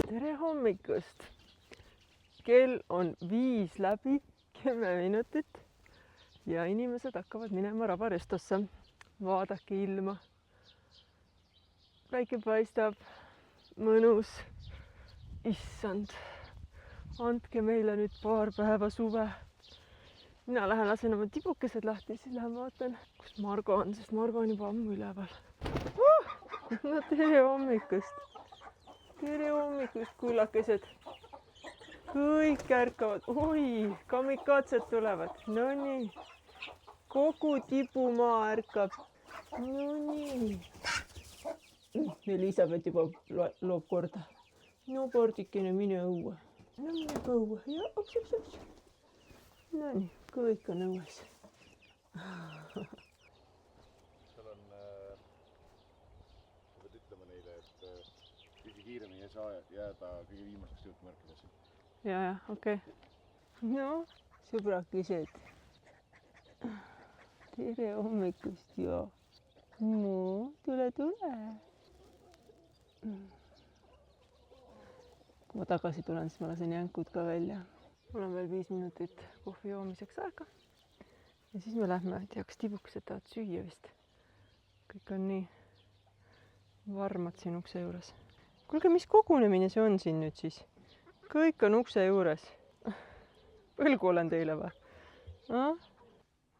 tere hommikust! Kell on 5 läbi 10 minutit ja inimesed hakkavad minema Rabarestosse. Vaadake ilma. Päike paistab, mõnus. Issand, andke meile nüüd paar päeva suve. Mina lähen lasen oma tibukesed lahti, siis lähen vaatan, kus Margo on, sest Margo on juba ammu üleval. No tere hommikust! Tere hommikust, kullakesed! Kõik ärkavad. Oi, kamikaatsed tulevad. No nii. Kogu tibumaa ärkab. No nii. Elisabeth juba loob korda. No kordikene, mine õue. No mine ka õue. Ja, ops. No nii, kõik on õues. Seal on, sa pead ütlema neile, et kõige kiiremini ei saa jääda kõige viimaseks jõudmärkides. Ja, okei. No, sõbrakesed. Tere hommikust ja. No, tule. Kui ma tagasi tulen, siis ma lasen jänkud ka välja. Mul on veel 5 minutit kohvi joomiseks aega. Ja siis me lähme, tea, kas tibukesed tahavad süüa vist. Kõik on nii varmad siin ukse juures. Kuulge, mis kogunemine see on siin nüüd siis? Kõik on ukse juures. Põlgu olen teile või?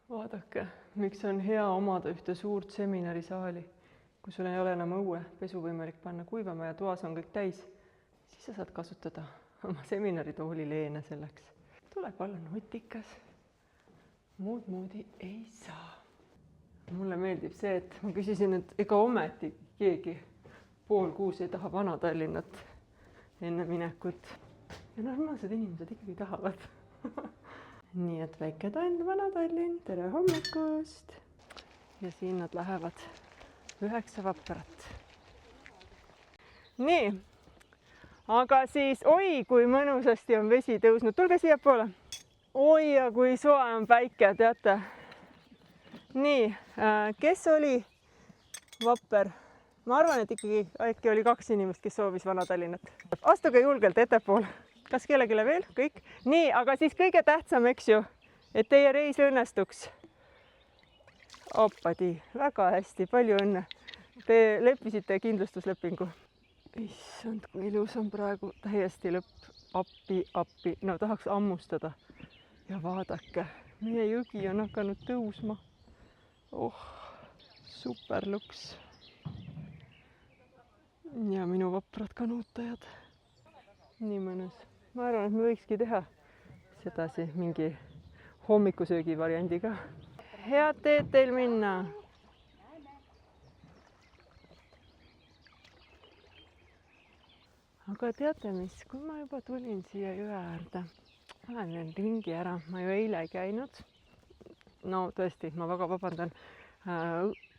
Vaadake, miks on hea omada ühte suurt seminarisaali, kui sul ei ole enam õue, pesu võimalik panna kuivama ja toas on kõik täis, siis sa saad kasutada oma seminaritooli leene selleks. Tuleb olla nutikas. Muud moodi ei saa. Mulle meeldib see, et ma küsisin, et ega ometi keegi 5:30 ei taha Vana-Tallinnat enne minekut. Ja normaalsed inimesed ikkagi tahavad. Nii et väike tand Vana-Tallinn, tere hommikust! Ja siin nad lähevad 9 vaprat. Nii, aga siis, oi, kui mõnusasti on vesi tõusnud. Tulge siia poole. Oi, ja kui soe on päike, teate. Nii, kes oli vapper? Ma arvan, et ikkagi äkki oli 2 inimest, kes soovis Vana-Tallinnat. Astuge julgelt ettepoole. Kas kellegile veel? Kõik? Nii, aga siis kõige tähtsam, eks ju, et teie reis õnnestuks. Oppadi, väga hästi, palju õnne. Te leppisite kindlustuslepingu. Issand, kui ilus on praegu täiesti lõpp. Appi. No tahaks ammustada. Ja vaadake, meie jõgi on hakanud tõusma. Oh, super luks. Ja minu vaprad kanutajad. Nii mõnus. Ma arvan, et me võikski teha sedasi mingi hommikusöögi variandiga. Head teed teil minna. Aga teate mis, kui ma juba tulin siia jõe äärde, olen veel ringi ära, ma ju eile ei käinud. No tõesti, ma väga vabandan.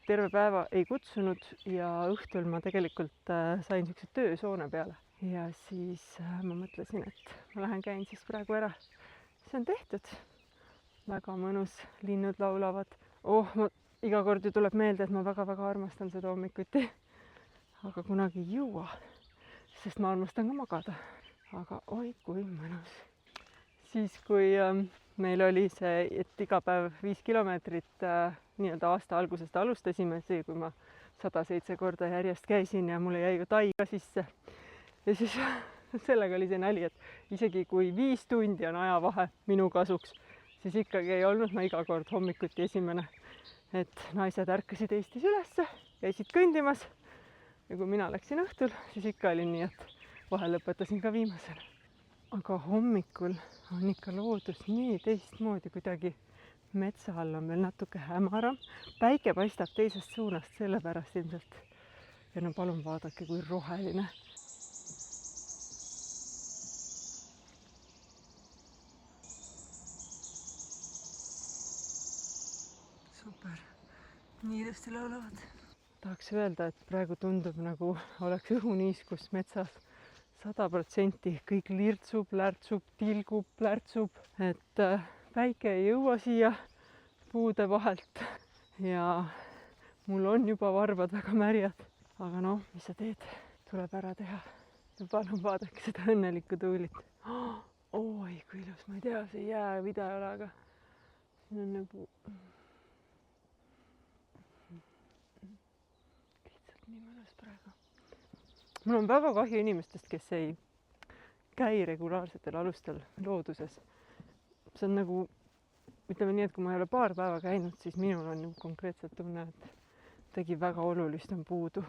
Terve päeva ei kutsunud ja õhtul ma tegelikult sain niisuguse töösoone peale. Ja siis ma mõtlesin, et ma lähen käin siis praegu ära. See on tehtud. Väga mõnus, linnud laulavad. Iga kord ju tuleb meelde, et ma väga-väga armastan seda hommikuti. Aga kunagi ei jõua, sest ma armastan ka magada. Aga oi, kui mõnus. Siis, kui meil oli see, et iga päev 5 kilomeetrit nii-öelda aasta algusest alustasime, see, kui ma 107 korda järjest käisin ja mulle jäi ju tai ka sisse. Ja siis sellega oli see nali, et isegi kui 5 tundi on ajavahe minu kasuks, siis ikkagi ei olnud ma iga kord hommikuti esimene. Et naised ärkasid Eestis ülesse, käisid kõndimas ja kui mina läksin õhtul, siis ikka oli nii, et vahel lõpetasin ka viimasena. Aga hommikul on ikka loodus nii teistmoodi kuidagi. Metsa all on veel natuke hämaram. Päike paistab teisest suunast sellepärast ilmselt. Ja no palun vaadake, kui roheline. Super. Nii ilusti laulavad. Tahaks öelda, et praegu tundub nagu oleks õhuniiskus metsas 100%. Kõik lirtsub, lärtsub, tilgub, lärtsub. Et päike ei jõua siia puude vahelt ja mul on juba varbad väga märjad, aga noh, mis sa teed, tuleb ära teha. ja palun vaadake seda õnnelikku Tuulit. Oi, kui ilus, ma ei tea, see jäävideo ei ole, aga siin on nagu lihtsalt nii mõnus praegu. mul on väga kahju inimestest, kes ei käi regulaarsetel alustel looduses. see on nagu, ütleme nii, et kui ma ei ole paar päeva käinud, siis minul on ju konkreetselt tunne, et midagi väga olulist on puudu.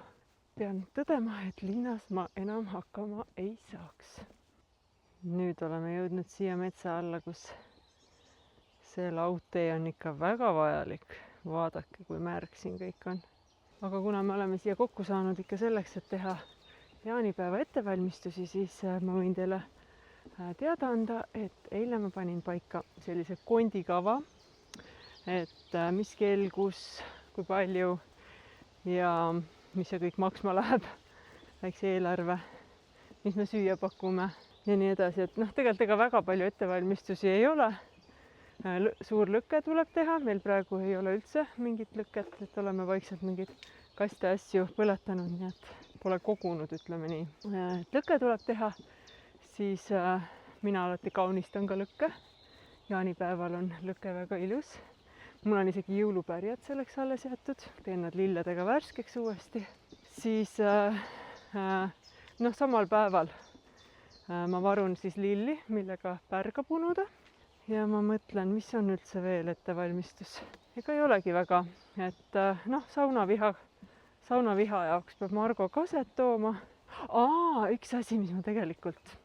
pean tõdema, et linnas ma enam hakkama ei saaks. nüüd oleme jõudnud siia metsa alla, kus see laudtee on ikka väga vajalik. vaadake, kui märg siin kõik on. aga kuna me oleme siia kokku saanud ikka selleks, et teha jaanipäeva ettevalmistusi, siis ma võin teile teada anda, et eile ma panin paika sellise kondikava, et mis kell, kus, kui palju ja mis see kõik maksma läheb, väikse eelarve, mis me süüa pakume ja nii edasi, et noh, tegelikult ega väga palju ettevalmistusi ei ole. Suur lõke tuleb teha, meil praegu ei ole üldse mingit lõket, et oleme vaikselt mingeid kaste asju põletanud, nii et pole kogunud, ütleme nii. Et lõke tuleb teha, siis mina alati kaunistan ka lõkke. jaanipäeval on lõke väga ilus. mul on isegi jõulupärjad selleks alles jäetud, teen nad lilledega värskeks uuesti. siis noh, samal päeval ma varun siis lilli, millega pärga punuda. ja ma mõtlen, mis on üldse veel ettevalmistus. ega ei olegi väga, et noh, saunaviha jaoks peab Margo kaset tooma. Üks asi, mis ma tegelikult,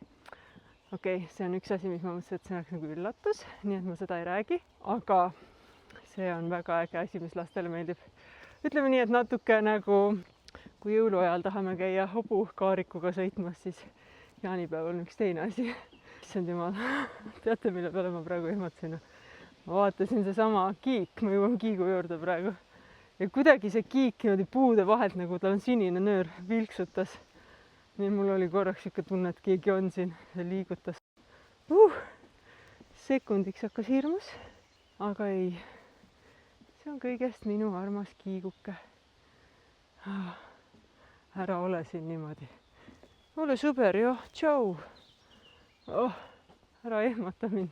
see on üks asi, mis ma mõtlesin, et see oleks nagu üllatus, nii et ma seda ei räägi, aga see on väga äge asi, mis lastele meeldib. ütleme nii, et natuke nagu, kui jõuluajal tahame käia hobukaarikuga sõitmas, siis jaanipäeval on üks teine asi. issand jumal, teate, mille peale ma praegu ehmatasin? ma vaatasin seesama kiik, ma jõuan kiigu juurde praegu. ja kuidagi see kiik niimoodi puude vahelt, nagu tal on sinine nöör, vilksutas. nii mul oli korraks siuke tunne, et keegi on siin, see liigutas. Sekundiks hakkas hirmus, aga ei. see on kõigest minu armas kiiguke. ära ole siin niimoodi. ole sõber, jah, tšau. ära ehmata mind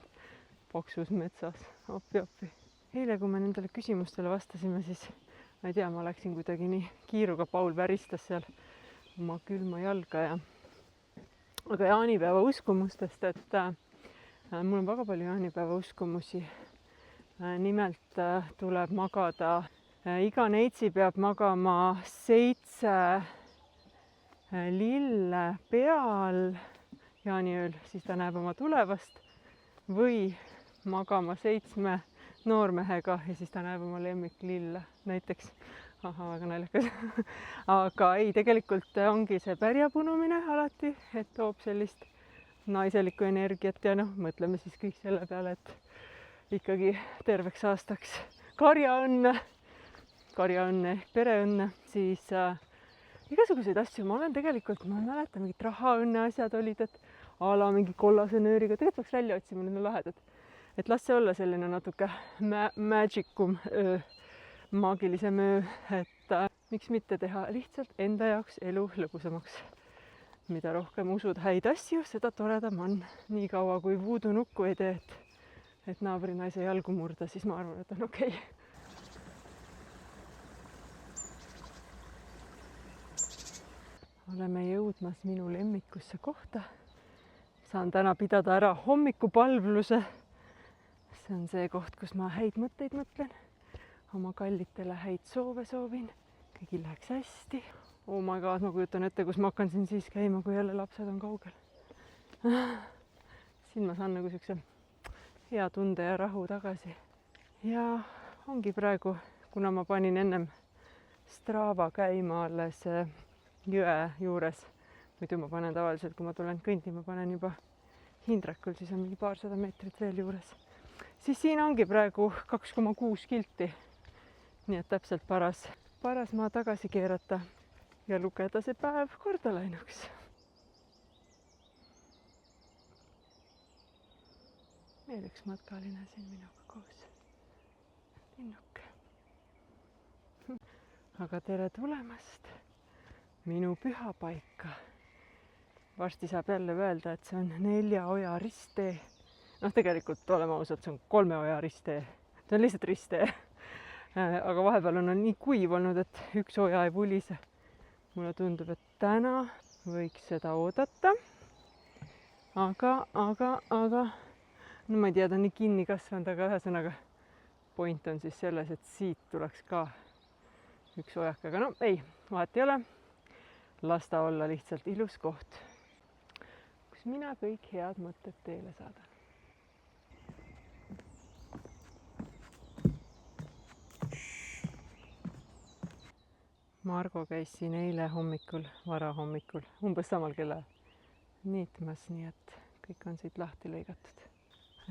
paksus metsas, appi. eile, kui me nendele küsimustele vastasime, siis ma ei tea, ma läksin kuidagi nii kiiruga, Paul väristas seal oma külma jalga ja aga jaanipäeva uskumustest, et mul on väga palju jaanipäeva uskumusi. nimelt tuleb magada, iga neitsi peab magama 7 lille peal jaaniööl, siis ta näeb oma tulevast, või magama 7 noormehega ja siis ta näeb oma lemmiklille näiteks. väga naljakas. aga ei, tegelikult ongi see pärja punumine alati, et toob sellist naiselikku energiat ja noh, mõtleme siis kõik selle peale, et ikkagi terveks aastaks karjaõnne ehk pereõnne, siis igasuguseid asju ma olen tegelikult, ma mäletan, mingid rahaõnne asjad olid, et a la mingi kollase nööriga, tegelikult peaks välja otsima, need on lahedad. et las see olla selline natuke magicum, maagilisem öö, et miks mitte teha lihtsalt enda jaoks elu lõbusamaks. mida rohkem usud häid asju, seda toredam on. nii kaua kui voodoo nukku ei tee, et naabrinaise jalgu murda, siis ma arvan, et on okei. oleme jõudmas minu lemmikusse kohta. saan täna pidada ära hommikupalvluse. see on see koht, kus ma häid mõtteid mõtlen, oma kallitele häid soove soovin, kõigil läheks hästi. Oh my god, ma kujutan ette, kus ma hakkan siin siis käima, kui jälle lapsed on kaugel. siin ma saan nagu siukse hea tunde ja rahu tagasi. ja ongi praegu, kuna ma panin ennem Strava käima alles jõe juures, muidu ma panen tavaliselt, kui ma tulen kõndima, panen juba Hindrekul, siis on mingi paarsada meetrit veel juures. siis siin ongi praegu 2,6 kilti. nii et täpselt paras maa tagasi keerata ja lugeda see päev korda läinuks. veel üks matkaline siin minuga koos. linnuke. aga tere tulemast minu pühapaika. Varsti saab jälle öelda, et see on 4 oja risttee. Noh, tegelikult oleme ausad, see on 3 oja risttee. See on lihtsalt risttee. Aga vahepeal on nii kuiv olnud, et 1 oja ei pulise. Mulle tundub, et täna võiks seda oodata. Aga no ma ei tea, ta on nii kinni kasvanud, aga ühesõnaga point on siis selles, et siit tuleks ka 1 ojaka, aga no ei, vahet ei ole. Las ta olla lihtsalt ilus koht, kus mina kõik head mõtted teele saadan. Margo käis siin eile hommikul, varahommikul, umbes samal kella niitmas, nii et kõik on siit lahti lõigatud.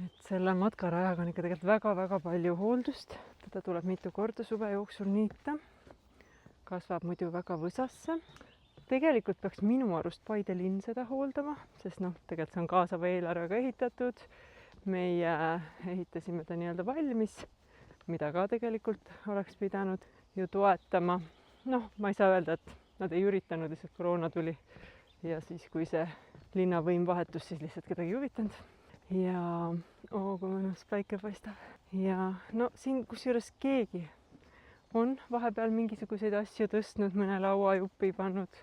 Et selle matkarajaga on ikka tegelikult väga-väga palju hooldust. Teda tuleb mitu korda suve jooksul niita. Kasvab muidu väga võsasse. Tegelikult peaks minu arust Paide linn seda hooldama, sest tegelikult see on kaasava eelarvega ehitatud. Meie ehitasime ta nii-öelda valmis, mida ka tegelikult oleks pidanud ju toetama. Ma ei saa öelda, et nad ei üritanud, lihtsalt koroona tuli ja siis, kui see linnavõim vahetus, siis lihtsalt kedagi ei huvitanud. Ja kui mõnus päike paistab. Ja siin kusjuures keegi on vahepeal mingisuguseid asju tõstnud, mõne lauajuppi pannud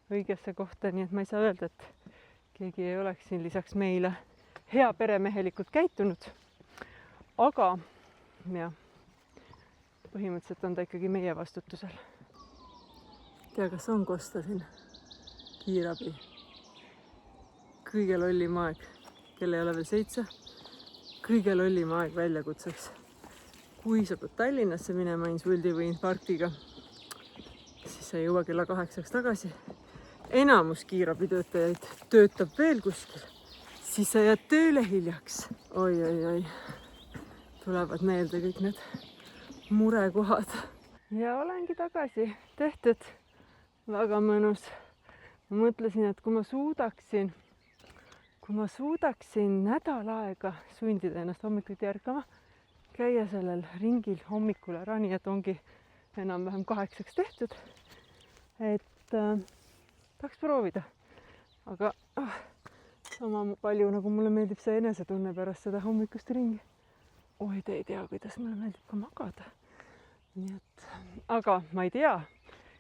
õigesse kohta, nii et ma ei saa öelda, et keegi ei oleks siin lisaks meile hea peremehelikult käitunud. Aga põhimõtteliselt on ta ikkagi meie vastutusel. Tea, kas on kosta siin kiirabi? Kõige lollim aeg, kelle ei ole veel 7, kõige lollim aeg väljakutseks. Kui sa pead Tallinnasse minema insuldi või infarktiga, siis sa ei jõua kella 8 tagasi. Enamus kiirabitöötajaid töötab veel kuskil, siis sa jääd tööle hiljaks. Oi, tulevad meelde kõik need murekohad. Ja olengi tagasi tehtud. Väga mõnus. Ma mõtlesin, et kui ma suudaksin nädal aega sundida ennast hommikuti ärkama, käia sellel ringil hommikul ära, nii et ongi enam-vähem 8 tehtud, et tahaks proovida. Aga sama palju, nagu mulle meeldib see enesetunne pärast seda hommikust ringi. Oi, te ei tea, kuidas mulle meeldib ka magada. Nii et, aga ma ei tea,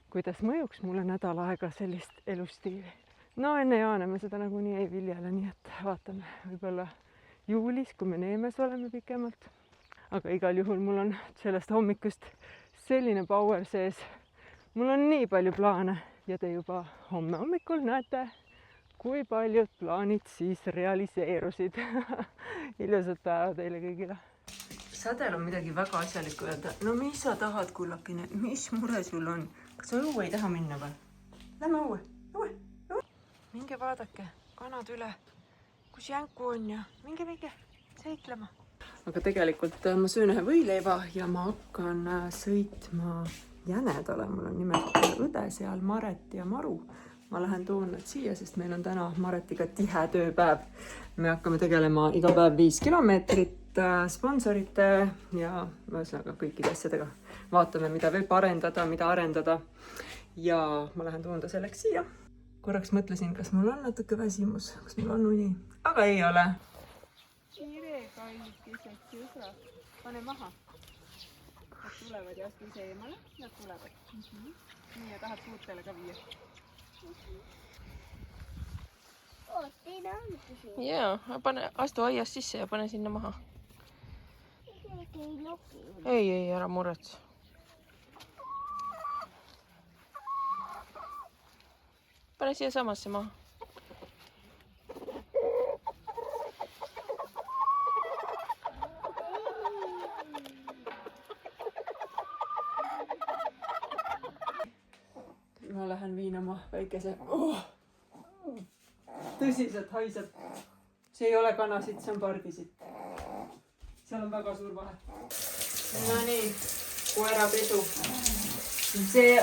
kuidas mõjuks mulle nädal aega sellist elustiili. Enne jaane me seda nagunii ei viljele, nii et vaatame võib-olla juulis, kui me Neemes oleme pikemalt. Aga igal juhul mul on sellest hommikust selline power sees. Mul on nii palju plaane ja te juba homme hommikul näete, kui paljud plaanid siis realiseerusid. Ilusat päeva teile kõigile. Sädel on midagi väga asjalikku öelda. Mis sa tahad, kullakene? Mis mure sul on? Kas sa õue ei taha minna või? Lähme õue. Minge vaadake, kanad üle, kus jänku on ja minge seiklema. Aga tegelikult ma söön ühe võileiva ja ma hakkan sõitma Jänedale. Mul on nimelt õde seal, Maret ja Maru. Ma lähen toon nad siia, sest meil on täna Maretiga tihe tööpäev. Me hakkame tegelema iga päev 5 kilomeetrit sponsorite ja ühesõnaga kõikide asjadega. Vaatame, mida veel parendada, mida arendada. Ja ma lähen toon ta selleks siia. Korraks mõtlesin, kas mul on natuke väsimus, kas mul on uni, aga ei ole. Kirekallikesed sõbrad, pane maha. Nad tulevad ja astu ise eemale, nad tulevad. Nii ja tahad suurtele ka viia. Teine on siin. Jaa, astu aias sisse ja pane sinna maha. Ei, ära murets. Pane siia samasse maha. Ma lähen viin oma väikese. Tõsiselt haiseb. See ei ole kanasitt, see on pardisitt. Seal on väga suur vahe. No nii, koerapesu. See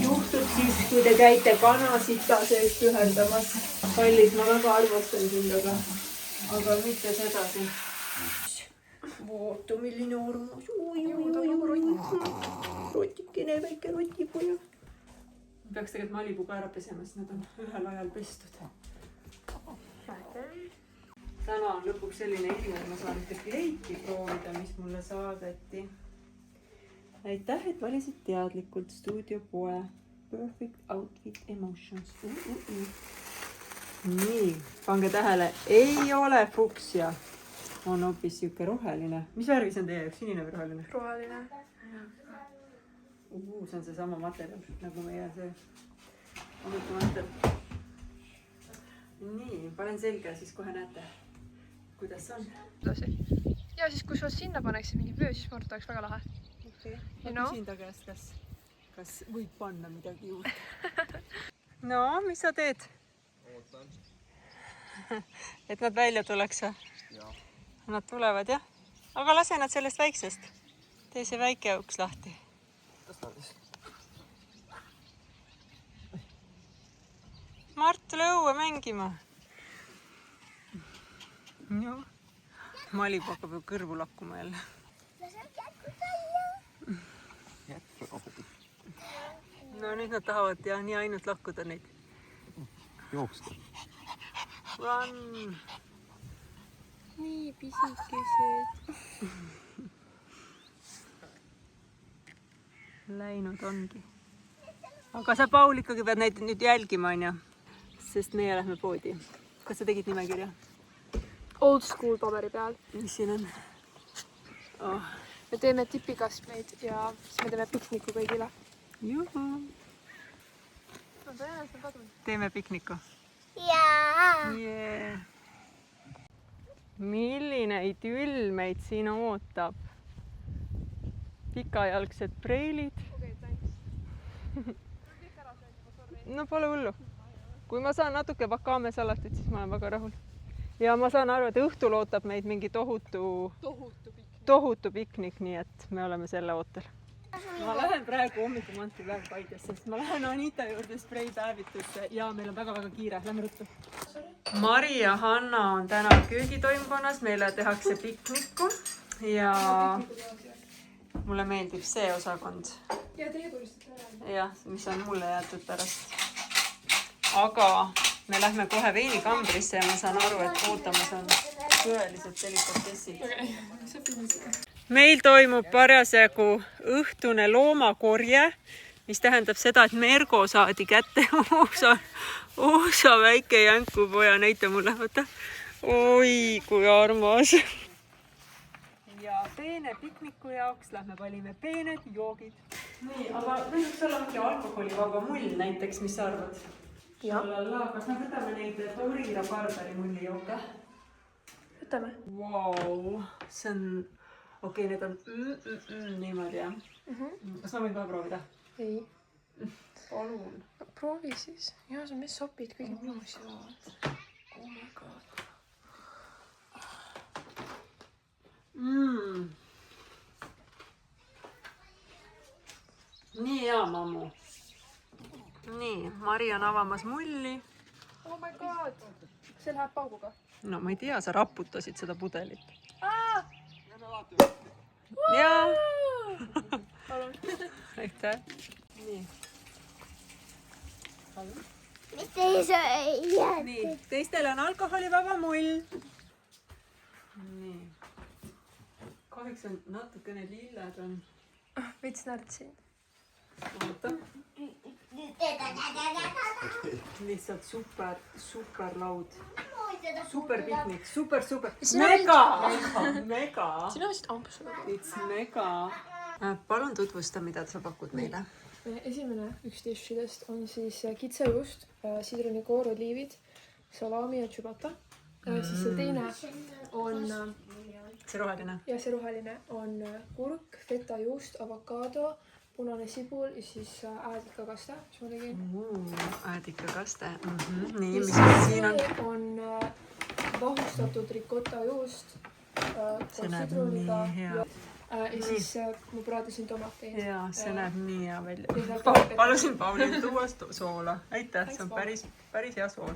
juhtub siis, kui te käite kanasita seest ühendamas. Kallis, ma väga arvastan sind, aga mitte sedasi. Vaata, milline armas. rotikene, väike rotipoja. Peaks tegelikult Malibu ka ära pesema, sest nad on ühel ajal pestud. Täna on lõpuks selline ilm, et ma saan ühte kleiti proovida, mis mulle saadeti. Aitäh, et valisid teadlikult Studio Poe Perfect Outfit Emotions. Nii, pange tähele, ei ole fuksia. On hoopis siuke roheline. Mis värvis on teie jaoks, sinine või roheline? roheline. See on seesama materjal, nagu meie see hommikumantel. Nii, panen selga, siis kohe näete, kuidas on. Ja siis kui sa sinna paneksid mingi vöö, siis ma arvan, et oleks väga lahe. Okay. You Ma know? küsin ta käest, kas võib panna midagi juurde. No, mis sa teed? ootan. Et nad välja tuleks või? Jah. Nad tulevad, jah? Aga lase nad sellest väiksest. Tee see väike uks lahti. Mart, tule õue mängima. No. Malibu hakkab ju kõrvu lakkuma jälle. No nüüd nad tahavad ja nii ainult lakkuda neid. Jookske. Run! Nii pisikesed. Läinud ongi. Aga sa, Paul, ikkagi pead neid nüüd jälgima, on ju? Sest meie lähme poodi. Kas sa tegid nimekirja? Old school paberi peal. Mis siin on? Oh. Me teeme tipikastmeid ja siis me teeme pikniku kõigile. Juhu! Ma tean, et see on kadunud. Teeme pikniku. Jaa. Yeah. Milline idüll meid siin ootab? Pikajalgsed preilid. Okei, thanks. No pole hullu. Kui ma saan natuke wakame salatit, siis ma olen väga rahul. Ja ma saan aru, et õhtul ootab meid mingi tohutu piknik, nii et me oleme selle ootel. Ma lähen praegu hommikumantel väga Paides, sest ma lähen Anita juurde spreipäevitusse ja meil on väga-väga kiire. Lähme ruttu. Mari ja Hanna on täna köögitoimkonnas, meile tehakse piknikku ja mulle meeldib see osakond. Ja teie tulistate ära. Jah, mis on mulle jäetud pärast. Aga me lähme kohe veinikambrisse ja ma saan aru, et ootamas on tõelised delikatessid. Meil toimub parasjagu õhtune loomakorje, mis tähendab seda, et Mergo saadi kätte oosa väike jänkupoja. Näita mulle, võta. Oi, kui armas. Ja peene pikniku jaoks lähme valime peened joogid. Nii, aga võiks olla mingi alkoholivaba mull näiteks, mis sa arvad? Kas me võtame neid Taurira Barberi mullijooke? Võtame. Vau, see on... Okei, need on niimoodi, jah? Kas ma võin ka proovida? Ei. Palun. Proovi siis. Jaa, see on mis sopid kõige muusi. Oh my god. Nii hea, mammu. Nii, Mari on avamas mulli. Oh my god. See läheb pauguga. No ma ei tea, sa raputasid seda pudelit. Jaa. Aitäh. Nii. Mitte ei saa. Nii, teistel on alkoholivaba mull. Nii. Kahjuks on natukene lilled on. Veits närtsin. Oota. Lihtsalt super laud. Super piknik, super. Mega. Sina võtsid ampsu. It's mega. Palun tutvusta, mida sa pakud meile. Esimene üks dishidest on siis kitsajuust, sidrunikoor, oliivid, salami ja ciabatta. Siis see teine on, See roheline. ja see roheline on kurk, fetajuust, avokaado, punane sibul ja siis äädikakaste, mis ma tegin. Äädikakaste. Nii, mis siin on? See on vahustatud ricotta juust See näeb nii hea. ja siis ma praadisin tomateid. Jaa, see näeb nii hea välja. Ja Palusin Paulil tuua soola. Aitäh, see on päris hea sool.